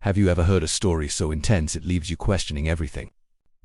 Have you ever heard a story so intense it leaves you questioning everything?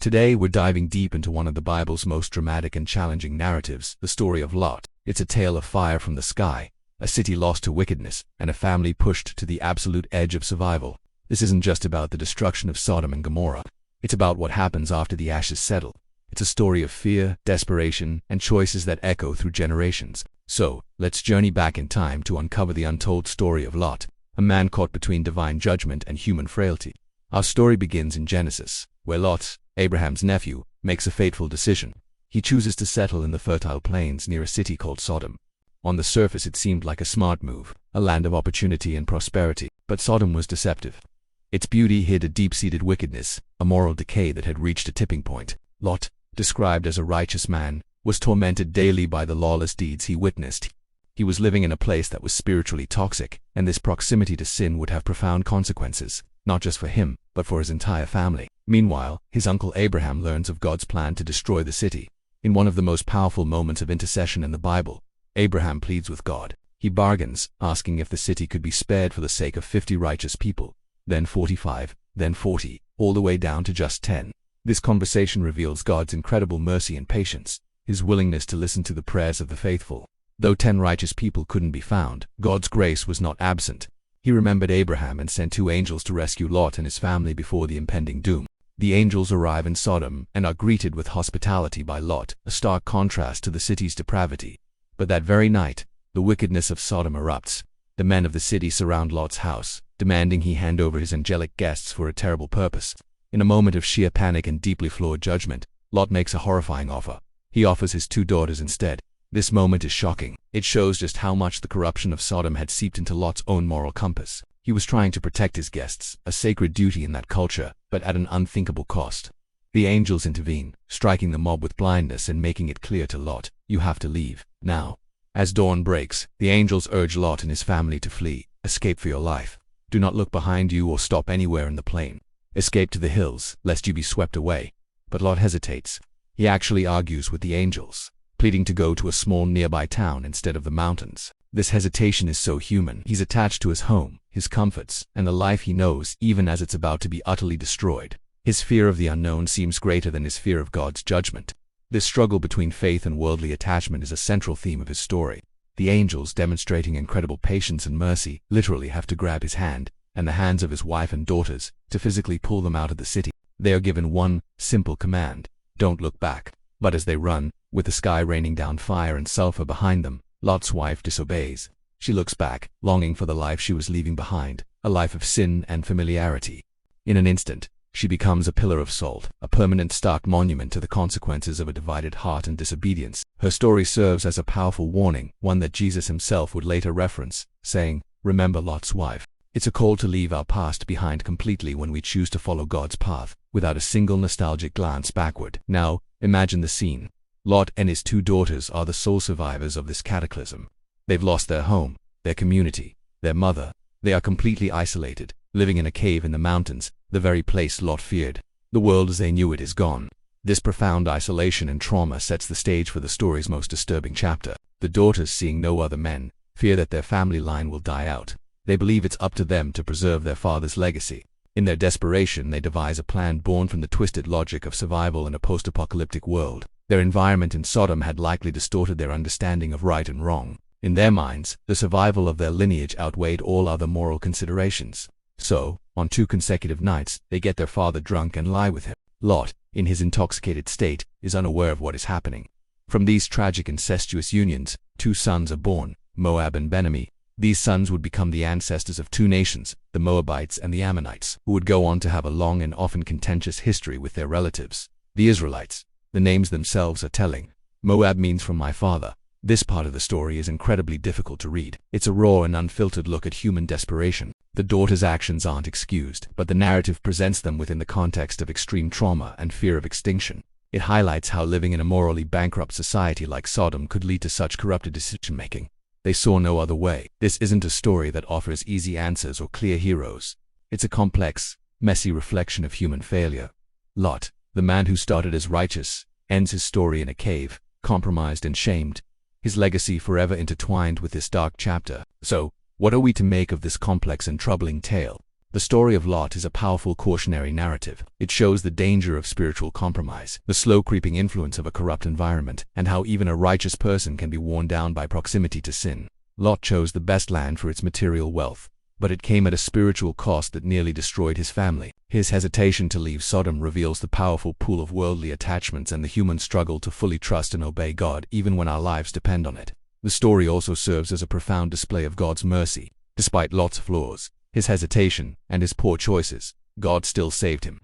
Today we're diving deep into one of the Bible's most dramatic and challenging narratives, the story of Lot. It's a tale of fire from the sky, a city lost to wickedness, and a family pushed to the absolute edge of survival. This isn't just about the destruction of Sodom and Gomorrah. It's about what happens after the ashes settle. It's a story of fear, desperation, and choices that echo through generations. So, let's journey back in time to uncover the untold story of Lot, a man caught between divine judgment and human frailty. Our story begins in Genesis, where Lot, Abraham's nephew, makes a fateful decision. He chooses to settle in the fertile plains near a city called Sodom. On the surface it seemed like a smart move, a land of opportunity and prosperity, but Sodom was deceptive. Its beauty hid a deep-seated wickedness, a moral decay that had reached a tipping point. Lot, described as a righteous man, was tormented daily by the lawless deeds he witnessed. He was living in a place that was spiritually toxic, and this proximity to sin would have profound consequences, not just for him, but for his entire family. Meanwhile, his uncle Abraham learns of God's plan to destroy the city. In one of the most powerful moments of intercession in the Bible, Abraham pleads with God. He bargains, asking if the city could be spared for the sake of 50 righteous people, then 45, then 40, all the way down to just 10. This conversation reveals God's incredible mercy and patience, his willingness to listen to the prayers of the faithful. Though 10 righteous people couldn't be found, God's grace was not absent. He remembered Abraham and sent 2 angels to rescue Lot and his family before the impending doom. The angels arrive in Sodom and are greeted with hospitality by Lot, a stark contrast to the city's depravity. But that very night, the wickedness of Sodom erupts. The men of the city surround Lot's house, demanding he hand over his angelic guests for a terrible purpose. In a moment of sheer panic and deeply flawed judgment, Lot makes a horrifying offer. He offers his 2 daughters instead. This moment is shocking. It shows just how much the corruption of Sodom had seeped into Lot's own moral compass. He was trying to protect his guests, a sacred duty in that culture, but at an unthinkable cost. The angels intervene, striking the mob with blindness and making it clear to Lot, "You have to leave, now." As dawn breaks, the angels urge Lot and his family to flee. Escape for your life. Do not look behind you or stop anywhere in the plain. Escape to the hills, lest you be swept away. But Lot hesitates. He actually argues with the angels, pleading to go to a small nearby town instead of the mountains. This hesitation is so human. He's attached to his home, his comforts, and the life he knows, even as it's about to be utterly destroyed. His fear of the unknown seems greater than his fear of God's judgment. This struggle between faith and worldly attachment is a central theme of his story. The angels, demonstrating incredible patience and mercy, literally have to grab his hand, and the hands of his wife and daughters, to physically pull them out of the city. They are given one simple command: don't look back. But as they run, with the sky raining down fire and sulfur behind them, Lot's wife disobeys. She looks back, longing for the life she was leaving behind, a life of sin and familiarity. In an instant, she becomes a pillar of salt, a permanent stark monument to the consequences of a divided heart and disobedience. Her story serves as a powerful warning, one that Jesus himself would later reference, saying, "Remember Lot's wife." It's a call to leave our past behind completely when we choose to follow God's path, without a single nostalgic glance backward. Now, imagine the scene. Lot and his 2 daughters are the sole survivors of this cataclysm. They've lost their home, their community, their mother. They are completely isolated, living in a cave in the mountains, the very place Lot feared. The world as they knew it is gone. This profound isolation and trauma sets the stage for the story's most disturbing chapter. The daughters, seeing no other men, fear that their family line will die out. They believe it's up to them to preserve their father's legacy. In their desperation, they devise a plan born from the twisted logic of survival in a post-apocalyptic world. Their environment in Sodom had likely distorted their understanding of right and wrong. In their minds, the survival of their lineage outweighed all other moral considerations. So, on 2 consecutive nights, they get their father drunk and lie with him. Lot, in his intoxicated state, is unaware of what is happening. From these tragic incestuous unions, 2 sons are born, Moab and Ammon. These sons would become the ancestors of 2 nations, the Moabites and the Ammonites, who would go on to have a long and often contentious history with their relatives, the Israelites. The names themselves are telling. Moab means "from my father." This part of the story is incredibly difficult to read. It's a raw and unfiltered look at human desperation. The daughters' actions aren't excused, but the narrative presents them within the context of extreme trauma and fear of extinction. It highlights how living in a morally bankrupt society like Sodom could lead to such corrupted decision-making. They saw no other way. This isn't a story that offers easy answers or clear heroes. It's a complex, messy reflection of human failure. Lot, the man who started as righteous, ends his story in a cave, compromised and shamed, his legacy forever intertwined with this dark chapter. So, what are we to make of this complex and troubling tale? The story of Lot is a powerful cautionary narrative. It shows the danger of spiritual compromise, the slow creeping influence of a corrupt environment, and how even a righteous person can be worn down by proximity to sin. Lot chose the best land for its material wealth, but it came at a spiritual cost that nearly destroyed his family. His hesitation to leave Sodom reveals the powerful pool of worldly attachments and the human struggle to fully trust and obey God even when our lives depend on it. The story also serves as a profound display of God's mercy. Despite Lot's flaws, his hesitation, and his poor choices, God still saved him.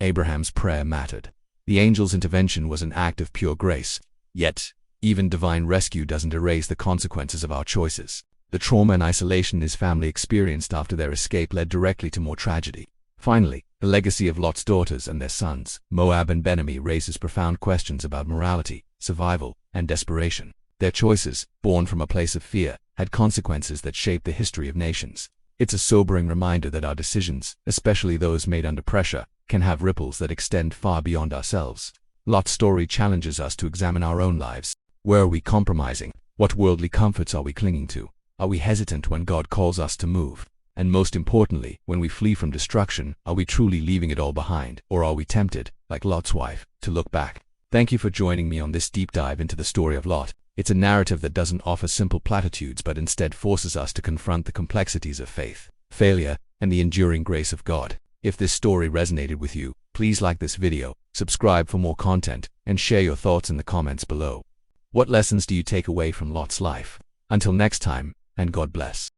Abraham's prayer mattered. The angel's intervention was an act of pure grace. Yet, even divine rescue doesn't erase the consequences of our choices. The trauma and isolation his family experienced after their escape led directly to more tragedy. Finally, the legacy of Lot's daughters and their sons, Moab and Ammon, raises profound questions about morality, survival, and desperation. Their choices, born from a place of fear, had consequences that shaped the history of nations. It's a sobering reminder that our decisions, especially those made under pressure, can have ripples that extend far beyond ourselves. Lot's story challenges us to examine our own lives. Where are we compromising? What worldly comforts are we clinging to? Are we hesitant when God calls us to move? And most importantly, when we flee from destruction, are we truly leaving it all behind? Or are we tempted, like Lot's wife, to look back? Thank you for joining me on this deep dive into the story of Lot. It's a narrative that doesn't offer simple platitudes but instead forces us to confront the complexities of faith, failure, and the enduring grace of God. If this story resonated with you, please like this video, subscribe for more content, and share your thoughts in the comments below. What lessons do you take away from Lot's life? Until next time, and God bless.